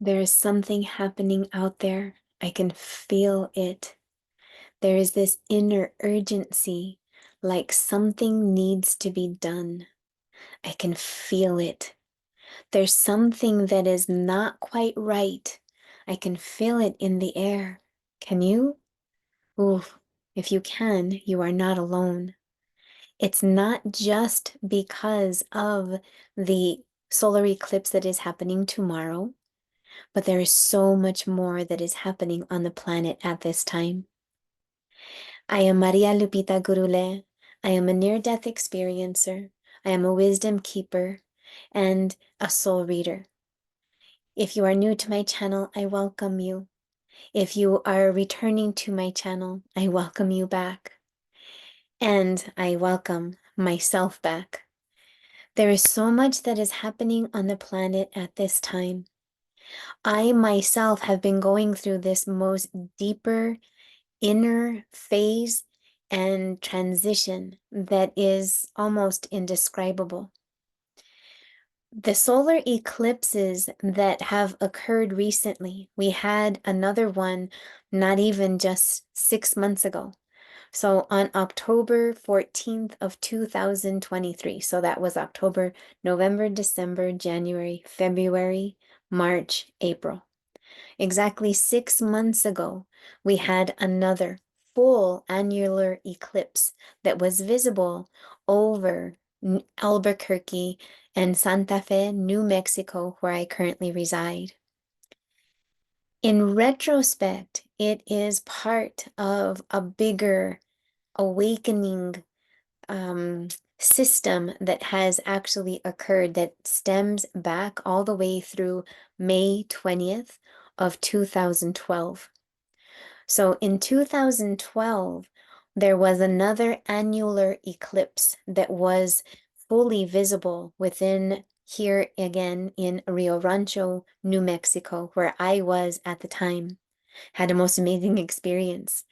There is something happening out there. I can feel it. There is this inner urgency, like something needs to be done. I can feel it. There's something that is not quite right. I can feel it in the air. Can you? Ooh, if you can, you are not alone. It's not just because of the solar eclipse that is happening tomorrow, but there is so much more that is happening on the planet at this time. I am Maria Lupita Gurule. I am a near-death experiencer. I am a wisdom keeper and a soul reader. If you are new to my channel, I welcome you. If you are returning to my channel, I welcome you back. And I welcome myself back. There is so much that is happening on the planet at this time. I myself have been going through this most deeper inner phase and transition that is almost indescribable. The solar eclipses that have occurred recently, we had another one not even just 6 months ago. So on October 14th of 2023, so that was October, November, December, January, February, March, April. Exactly 6 months ago, we had another full annular eclipse that was visible over Albuquerque and Santa Fe, New Mexico, where I currently reside. In retrospect, it is part of a bigger awakening system that has actually occurred that stems back all the way through May 20th of 2012. So in 2012, there was another annular eclipse that was fully visible within here again in Rio Rancho, New Mexico, where I was at the time. Had a most amazing experience.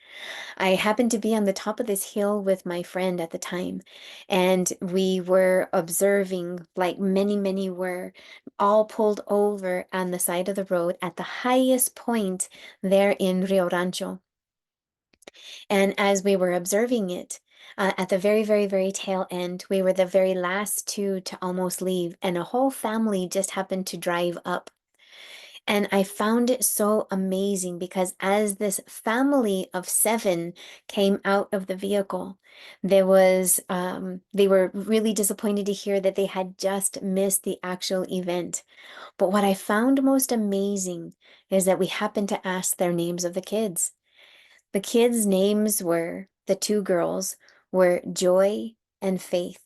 I happened to be on the top of this hill with my friend at the time, and we were observing, like many were, all pulled over on the side of the road at the highest point there in Rio Rancho. And as we were observing it, at the very tail end, we were the very last two to almost leave, and a whole family just happened to drive up. And I found it so amazing because as this family of seven came out of the vehicle, they were really disappointed to hear that they had just missed the actual event. But what I found most amazing is that we happened to ask their names of the kids. The kids' names were, the two girls were Joy and Faith.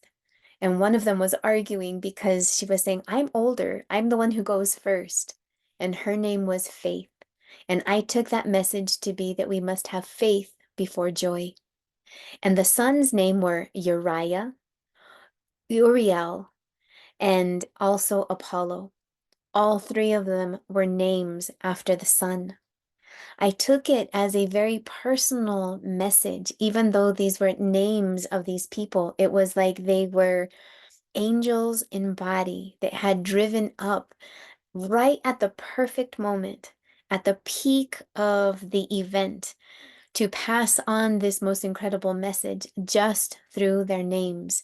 And one of them was arguing because she was saying, I'm older. I'm the one who goes first. And her name was Faith. And I took that message to be that we must have faith before joy. And the sons' name were Uriah, Uriel, and also Apollo. All three of them were names after the sun. I took it as a very personal message, even though these were names of these people. It was like they were angels in body that had driven up right at the perfect moment, at the peak of the event, to pass on this most incredible message just through their names.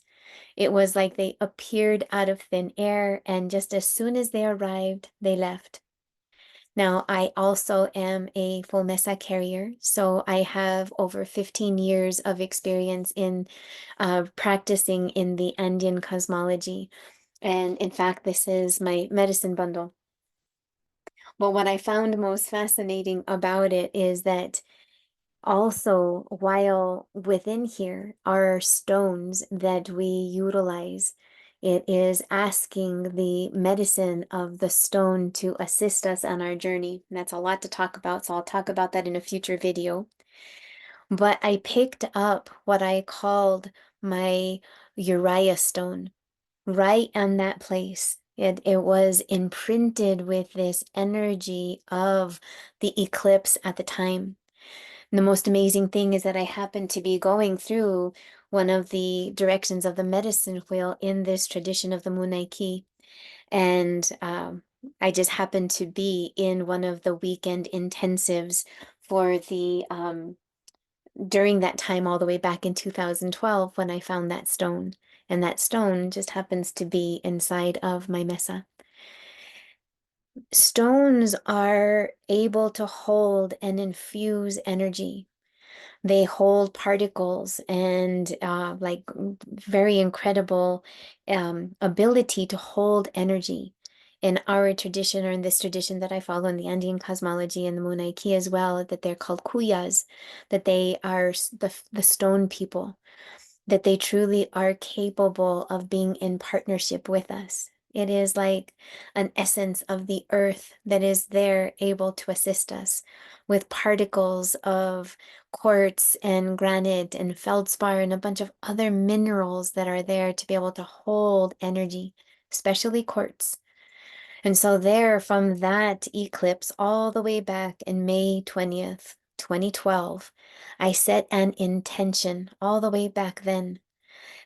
It was like they appeared out of thin air, and just as soon as they arrived, they left. Now, I also am a full Mesa carrier, so I have over 15 years of experience in practicing in the Andean cosmology. And in fact, this is my medicine bundle. But what I found most fascinating about it is that also, while within here are stones that we utilize, it is asking the medicine of the stone to assist us on our journey. And that's a lot to talk about, so I'll talk about that in a future video. But I picked up what I called my Uriah stone right on that place. It was imprinted with this energy of the eclipse at the time. And the most amazing thing is that I happened to be going through one of the directions of the medicine wheel in this tradition of the Munaiki. And I just happened to be in one of the weekend intensives for the during that time all the way back in 2012 when I found that stone. And that stone just happens to be inside of my mesa. Stones are able to hold and infuse energy. They hold particles and like very incredible ability to hold energy. In our tradition, or in this tradition that I follow in the Andean cosmology and the Munaiki as well, that they're called kuyas, that they are the stone people, that they truly are capable of being in partnership with us. It is like an essence of the earth that is there able to assist us with particles of quartz and granite and feldspar and a bunch of other minerals that are there to be able to hold energy, especially quartz. And so there from that eclipse all the way back in May 20th, 2012, I set an intention all the way back then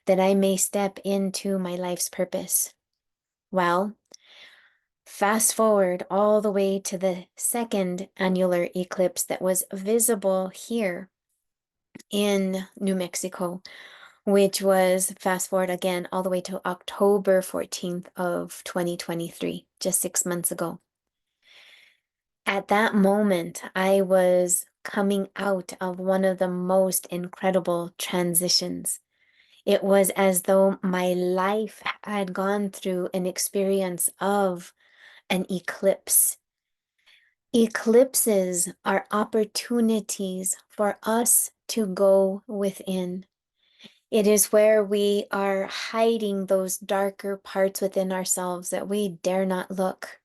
that I may step into my life's purpose. Well, fast forward all the way to the second annular eclipse that was visible here in New Mexico, which was fast forward again all the way to October 14th of 2023, just 6 months ago. At that moment, I was coming out of one of the most incredible transitions. It was as though my life had gone through an experience of an eclipse. Eclipses are opportunities for us to go within. It is where we are hiding those darker parts within ourselves that we dare not look.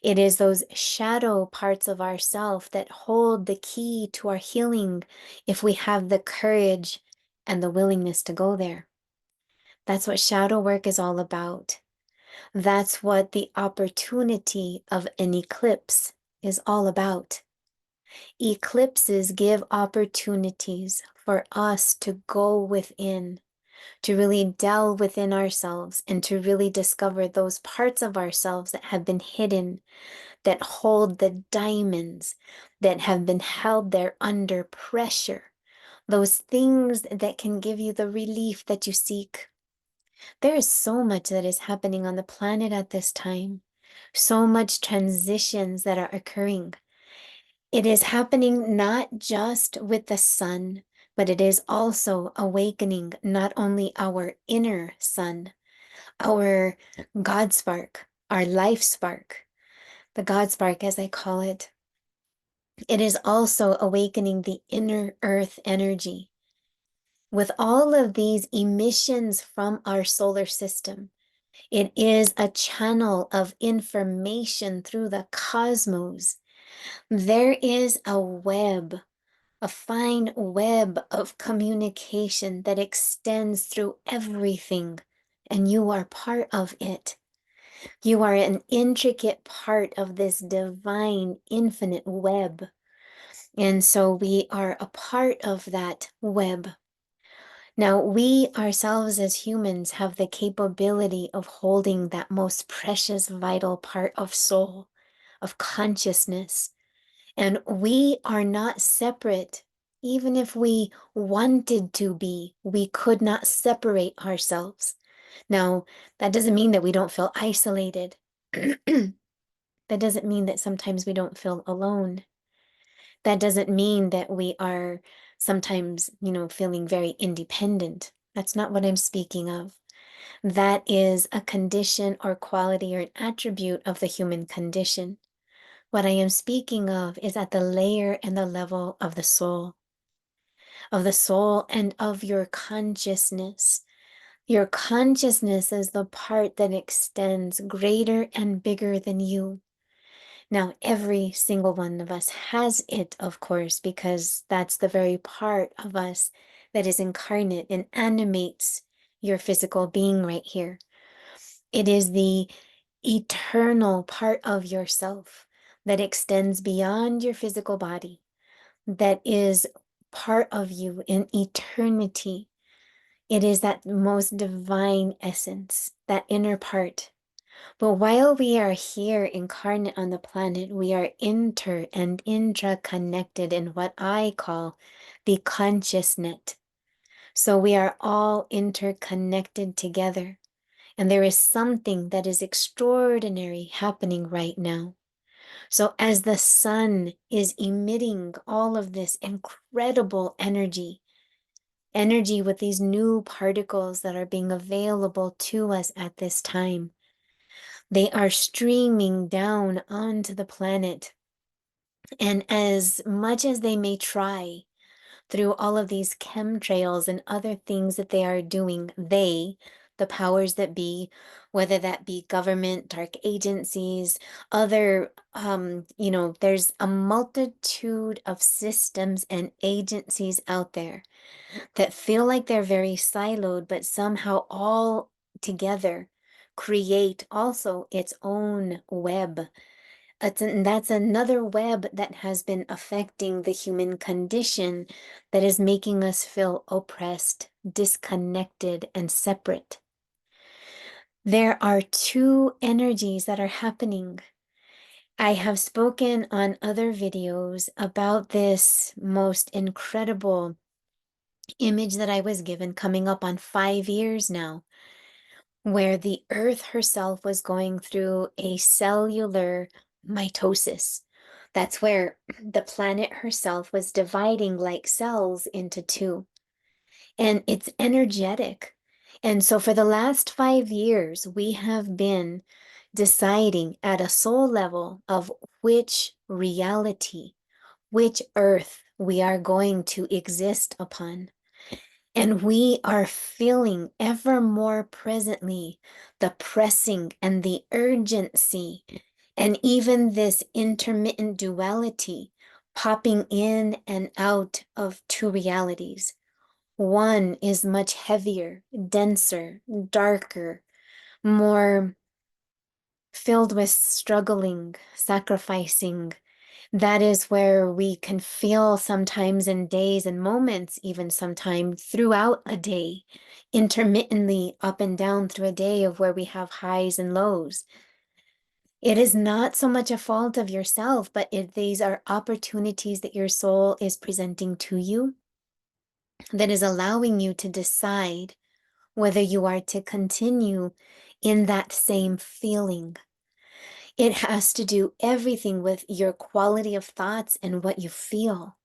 It is those shadow parts of ourself that hold the key to our healing if we have the courage and the willingness to go there. That's what shadow work is all about. That's what the opportunity of an eclipse is all about. Eclipses give opportunities for us to go within, to really delve within ourselves and to really discover those parts of ourselves that have been hidden, that hold the diamonds that have been held there under pressure, those things that can give you the relief that you seek. There is so much that is happening on the planet at this time, so much transitions that are occurring. It is happening not just with the sun, but it is also awakening not only our inner sun, our God spark, our life spark, the God spark, as I call it. It is also awakening the inner earth energy. With all of these emissions from our solar system, it is a channel of information through the cosmos. There is a web, a fine web of communication that extends through everything, and you are part of it. You are an intricate part of this divine, infinite web. And so we are a part of that web. Now, we ourselves as humans have the capability of holding that most precious, vital part of soul, of consciousness. And we are not separate. Even if we wanted to be, we could not separate ourselves. Now, that doesn't mean that we don't feel isolated. That doesn't mean that sometimes we don't feel alone. That doesn't mean that we are sometimes, feeling very independent. That's not what I'm speaking of. That is a condition or quality or an attribute of the human condition. What I am speaking of is at the layer and the level of the soul and of your consciousness. Your consciousness is the part that extends greater and bigger than you. Now, every single one of us has it, of course, because that's the very part of us that is incarnate and animates your physical being right here. It is the eternal part of yourself that extends beyond your physical body, that is part of you in eternity. It is that most divine essence, that inner part. But while we are here incarnate on the planet, we are inter and intraconnected in what I call the conscious net. So we are all interconnected together. And there is something that is extraordinary happening right now. So as the sun is emitting all of this incredible energy, energy with these new particles that are being available to us at this time, they are streaming down onto the planet. And as much as they may try through all of these chemtrails and other things that they are doing, the powers that be, whether that be government, dark agencies, other, there's a multitude of systems and agencies out there that feel like they're very siloed, but somehow all together create also its own web. That's another web that has been affecting the human condition that is making us feel oppressed, disconnected, and separate. There are two energies that are happening. I have spoken on other videos about this most incredible image that I was given coming up on 5 years now, where the earth herself was going through a cellular mitosis. That's where the planet herself was dividing like cells into two. And it's energetic. And so for the last 5 years, we have been deciding at a soul level of which reality, which earth we are going to exist upon. And we are feeling ever more presently the pressing and the urgency, and even this intermittent duality popping in and out of two realities. One is much heavier, denser, darker, more filled with struggling, sacrificing. That is where we can feel sometimes in days and moments, even sometimes throughout a day, intermittently up and down through a day of where we have highs and lows. It is not so much a fault of yourself, but these are opportunities that your soul is presenting to you that is allowing you to decide whether you are to continue in that same feeling. It has to do everything with your quality of thoughts and what you feel.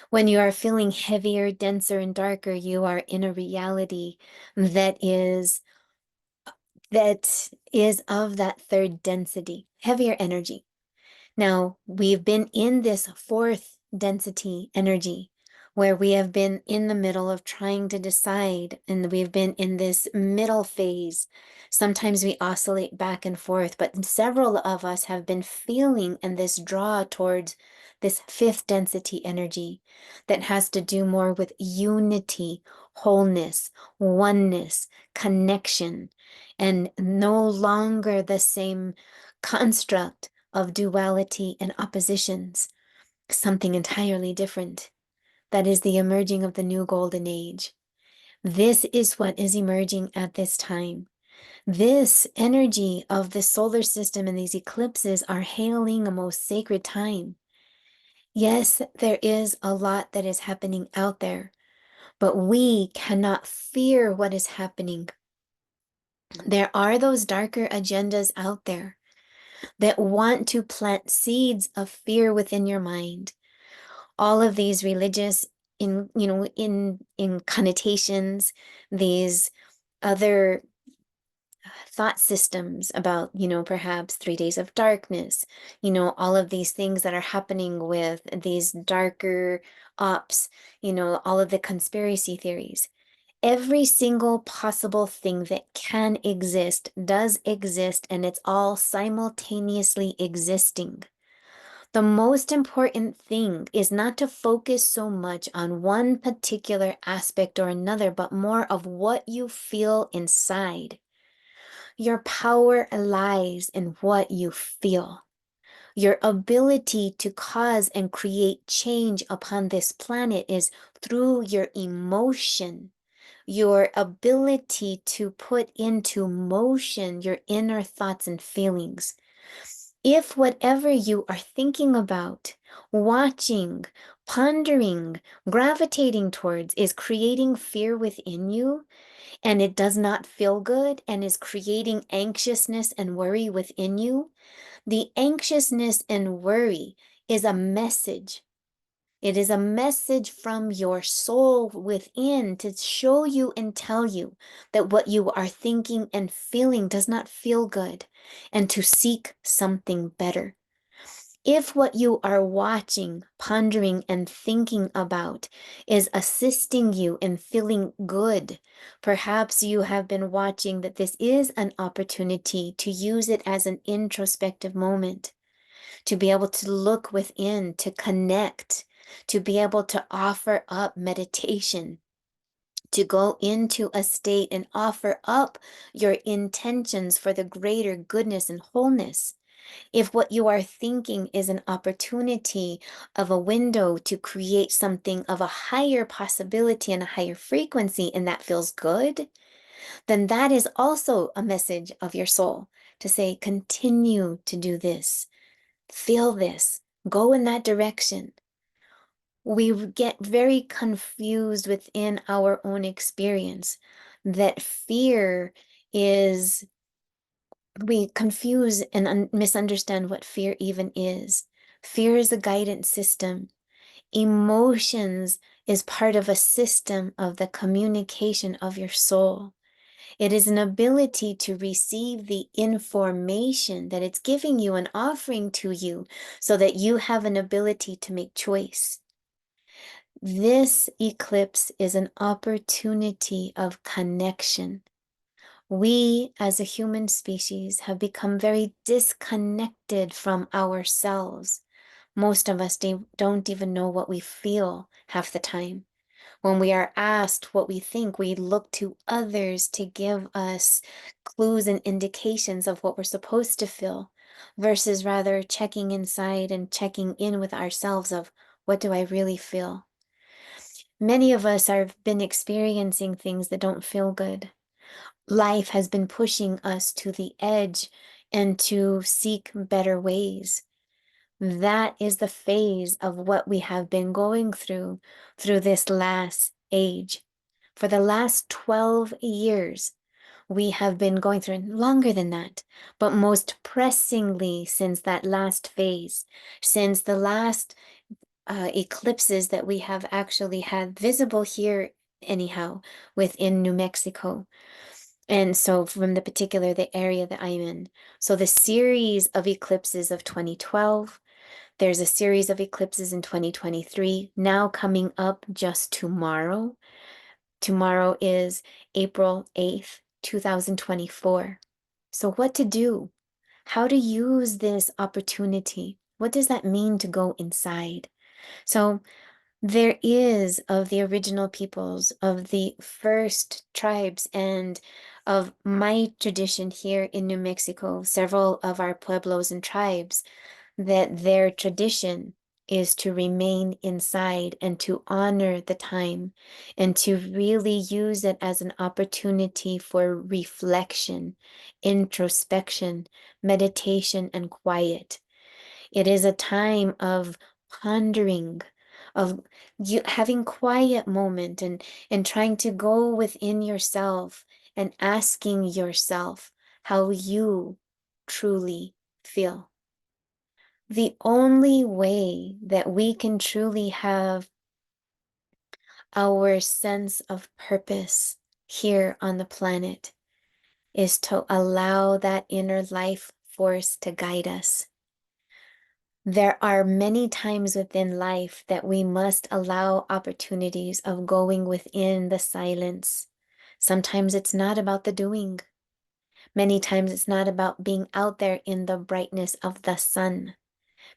When you are feeling heavier, denser, and darker, you are in a reality that is of that third density, heavier energy. Now, we've been in this fourth density energy where we have been in the middle of trying to decide, and we've been in this middle phase. Sometimes we oscillate back and forth, but several of us have been feeling in this draw towards this fifth density energy that has to do more with unity, wholeness, oneness, connection, and no longer the same construct of duality and oppositions, something entirely different. That is the emerging of the new golden age. This is what is emerging at this time. This energy of the solar system and these eclipses are hailing a most sacred time. Yes, there is a lot that is happening out there, but we cannot fear what is happening. There are those darker agendas out there that want to plant seeds of fear within your mind. All of these religious in connotations, these other thought systems about, perhaps 3 days of darkness, all of these things that are happening with these darker ops, all of the conspiracy theories. Every single possible thing that can exist does exist, and it's all simultaneously existing. The most important thing is not to focus so much on one particular aspect or another, but more of what you feel inside. Your power lies in what you feel. Your ability to cause and create change upon this planet is through your emotion. your ability to put into motion your inner thoughts and feelings. If whatever you are thinking about, watching, pondering, gravitating towards is creating fear within you, and it does not feel good and is creating anxiousness and worry within you, the anxiousness and worry is a message. It is a message from your soul within to show you and tell you that what you are thinking and feeling does not feel good and to seek something better. If what you are watching, pondering, and thinking about is assisting you in feeling good, perhaps you have been watching that this is an opportunity to use it as an introspective moment, to be able to look within, to connect, to be able to offer up meditation, to go into a state and offer up your intentions for the greater goodness and wholeness. If what you are thinking is an opportunity of a window to create something of a higher possibility and a higher frequency, and that feels good, then that is also a message of your soul to say, continue to do this, feel this, go in that direction. We get very confused within our own experience that fear is we confuse and misunderstand what fear even is. Fear is a guidance system. Emotions is part of a system of the communication of your soul. It is an ability to receive the information that it's giving you and offering to you so that you have an ability to make choice. This eclipse is an opportunity of connection. We, as a human species, have become very disconnected from ourselves. Most of us don't even know what we feel half the time. When we are asked what we think, we look to others to give us clues and indications of what we're supposed to feel, versus rather checking inside and checking in with ourselves of what do I really feel? Many of us have been experiencing things that don't feel good. Life has been pushing us to the edge and to seek better ways. That is the phase of what we have been going through this last age. For the last 12 years, we have been going through, and longer than that, but most pressingly since that last phase, since the last eclipses that we have actually had visible here anyhow within New Mexico. And so from the area that I'm in. So the series of eclipses of 2012, there's a series of eclipses in 2023, now coming up just tomorrow. Tomorrow is April 8th, 2024. So what to do? How to use this opportunity? What does that mean to go inside? So there is of the original peoples, of the first tribes, and of my tradition here in New Mexico, several of our pueblos and tribes, that their tradition is to remain inside and to honor the time and to really use it as an opportunity for reflection, introspection, meditation, and quiet. It is a time of pondering, of you having quiet moment and trying to go within yourself and asking yourself how you truly feel. The only way that we can truly have our sense of purpose here on the planet is to allow that inner life force to guide us. There are many times within life that we must allow opportunities of going within the silence. Sometimes it's not about the doing. Many times it's not about being out there in the brightness of the sun.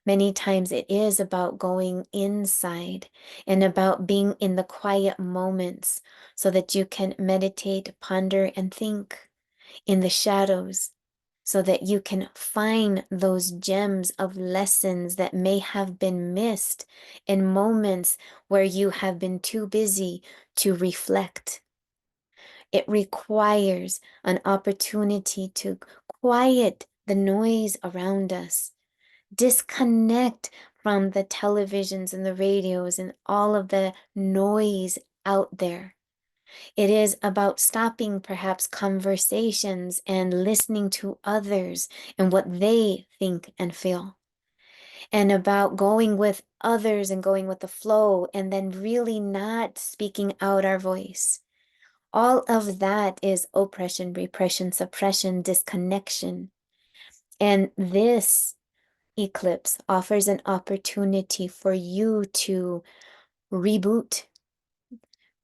Many times it is about going inside and about being in the quiet moments so that you can meditate, ponder, and think in the shadows, so that you can find those gems of lessons that may have been missed in moments where you have been too busy to reflect. It requires an opportunity to quiet the noise around us, disconnect from the televisions and the radios and all of the noise out there. It is about stopping perhaps conversations and listening to others and what they think and feel, and about going with others and going with the flow and then really not speaking out our voice. All of that is oppression, repression, suppression, disconnection. And this eclipse offers an opportunity for you to reboot,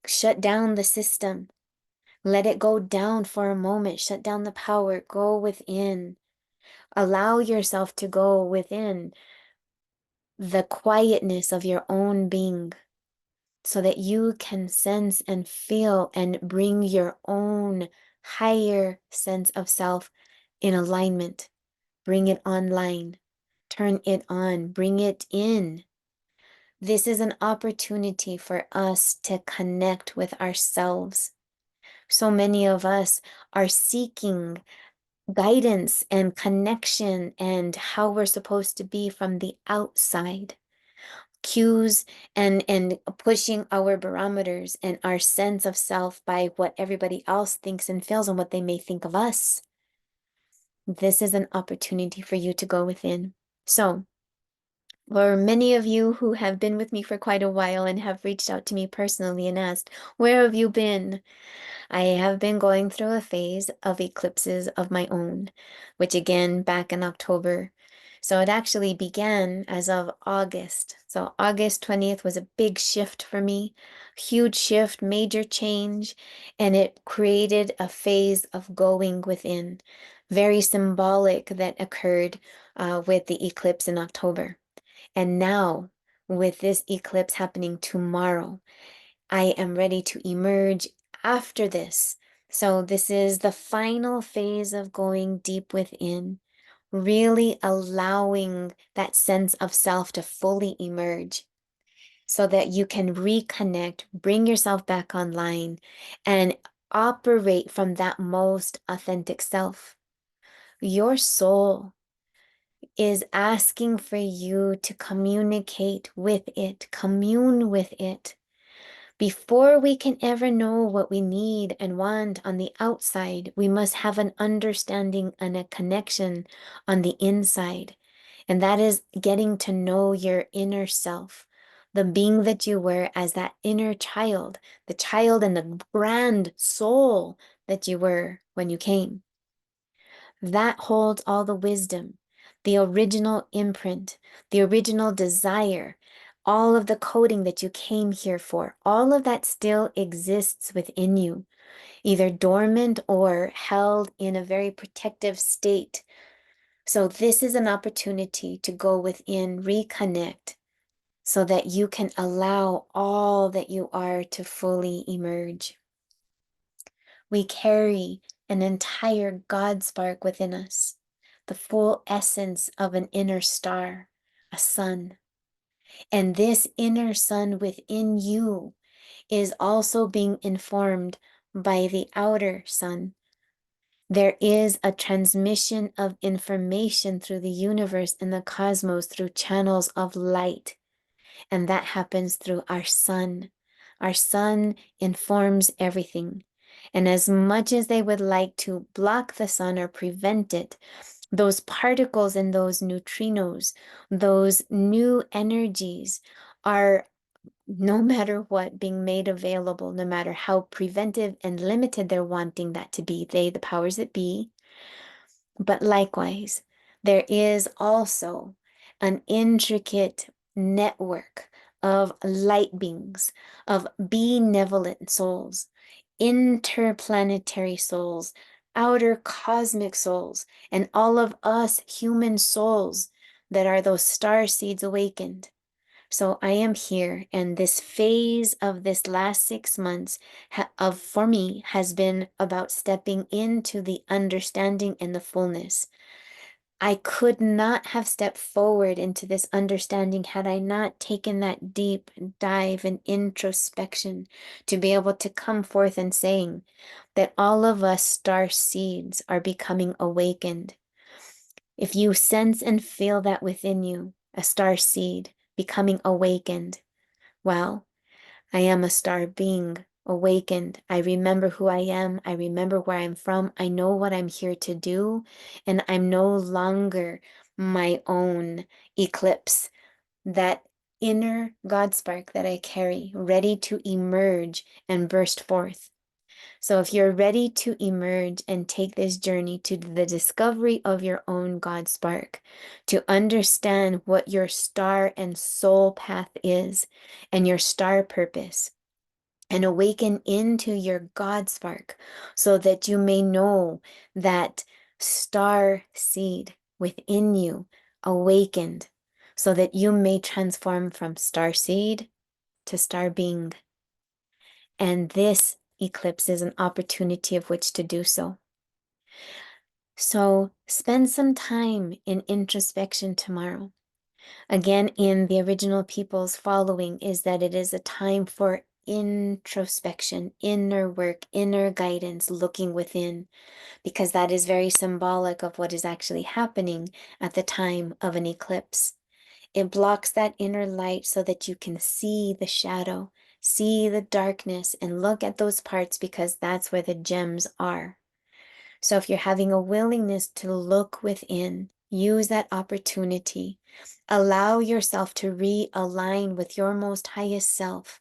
shut down the system, let it go down for a moment, shut down the power, go within, allow yourself to go within the quietness of your own being so that you can sense and feel and bring your own higher sense of self in alignment. Bring it online, turn it on, bring it in. This is an opportunity for us to connect with ourselves. So many of us are seeking guidance and connection and how we're supposed to be from the outside. Cues and pushing our barometers and our sense of self by what everybody else thinks and feels and what they may think of us. This is an opportunity for you to go within. So, for many of you who have been with me for quite a while and have reached out to me personally and asked, where have you been? I have been going through a phase of eclipses of my own, which again, back in October. So it actually began as of August. So August 20th was a big shift for me, huge shift, major change, and it created a phase of going within, very symbolic that occurred with the eclipse in October. And now, with this eclipse happening tomorrow, I am ready to emerge after this. So, this is the final phase of going deep within, really allowing that sense of self to fully emerge so that you can reconnect, bring yourself back online, and operate from that most authentic self. Your soul is asking for you to communicate with it, commune with it. Before we can ever know what we need and want on the outside, we must have an understanding and a connection on the inside. And that is getting to know your inner self, the being that you were as that inner child, the child and the grand soul that you were when you came. That holds all the wisdom, the original imprint, the original desire, all of the coding that you came here for. All of that still exists within you, either dormant or held in a very protective state. So this is an opportunity to go within, reconnect, so that you can allow all that you are to fully emerge. We carry an entire God spark within us, the full essence of an inner star, a sun. And this inner sun within you is also being informed by the outer sun. There is a transmission of information through the universe and the cosmos through channels of light. And that happens through our sun. Our sun informs everything. And as much as they would like to block the sun or prevent it, those particles and those neutrinos, those new energies are, no matter what, being made available, no matter how preventive and limited they're wanting that to be, they, the powers that be. But likewise, there is also an intricate network of light beings, of benevolent souls, interplanetary souls, outer cosmic souls, and all of us human souls that are those star seeds awakened. So I am here, and this phase of this last 6 months for me has been about stepping into the understanding and the fullness. I could not have stepped forward into this understanding had I not taken that deep dive and introspection to be able to come forth and saying that all of us star seeds are becoming awakened. If you sense and feel that within you, a star seed becoming awakened, well, I am a star being awakened. I remember who I am. I remember where I'm from. I know what I'm here to do. And I'm no longer my own eclipse. That inner God spark that I carry, ready to emerge and burst forth. So if you're ready to emerge and take this journey to the discovery of your own God spark, to understand what your star and soul path is and your star purpose, and awaken into your God spark so that you may know that star seed within you awakened so that you may transform from star seed to star being. And this eclipse is an opportunity of which to do so. So spend some time in introspection tomorrow. Again, in the original people's following is that it is a time for introspection, inner work, inner guidance, looking within, because that is very symbolic of what is actually happening at the time of an eclipse. It blocks that inner light so that you can see the shadow, see the darkness, and look at those parts because that's where the gems are. So if you're having a willingness to look within, use that opportunity. Allow yourself to realign with your most highest self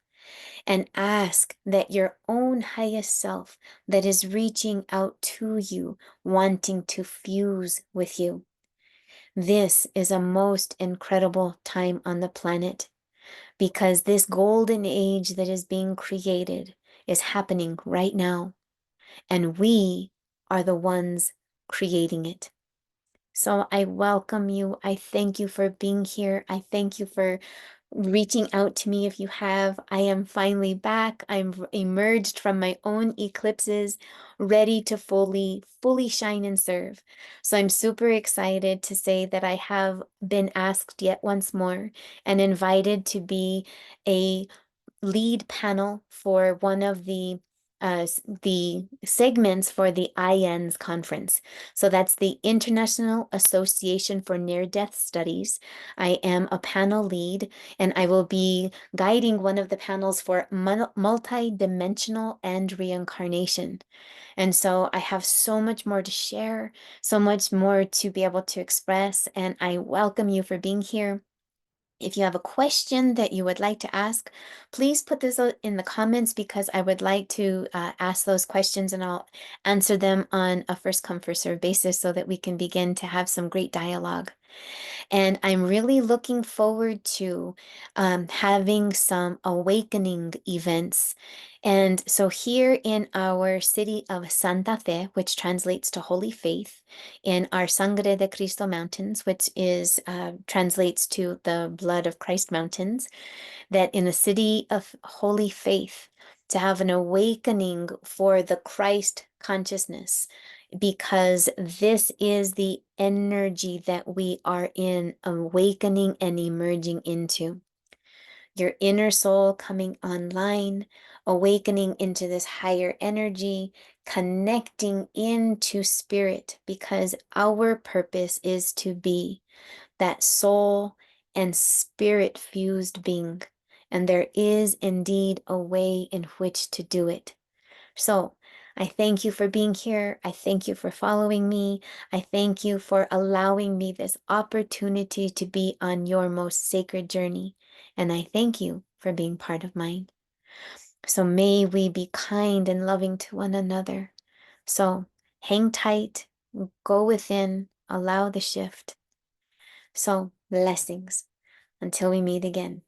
and ask that your own highest self that is reaching out to you, wanting to fuse with you. This is a most incredible time on the planet because this golden age that is being created is happening right now, and we are the ones creating it. So I welcome you. I thank you for being here. I thank you for reaching out to me if you have. I am finally back. I'm emerged from my own eclipses, ready to fully shine and serve. So I'm super excited to say that I have been asked yet once more and invited to be a lead panel for one of the segments for the IENS conference. So that's the International Association for Near-Death Studies. I am a panel lead, and I will be guiding one of the panels for multi-dimensional and reincarnation. And so I have so much more to share, so much more to be able to express, and I welcome you for being here. If you have a question that you would like to ask, please put this in the comments because I would like to ask those questions and I'll answer them on a first come, first serve basis so that we can begin to have some great dialogue. And I'm really looking forward to having some awakening events. And so here in our city of Santa Fe, which translates to Holy Faith, in our Sangre de Cristo Mountains, which is translates to the Blood of Christ Mountains, that in the city of Holy Faith, to have an awakening for the Christ consciousness, because this is the energy that we are in awakening and emerging into. Your inner soul coming online, awakening into this higher energy, connecting into spirit, because our purpose is to be that soul and spirit fused being. And there is indeed a way in which to do it. So I thank you for being here. I thank you for following me. I thank you for allowing me this opportunity to be on your most sacred journey. And I thank you for being part of mine. So may we be kind and loving to one another. So hang tight, go within, allow the shift. So blessings until we meet again.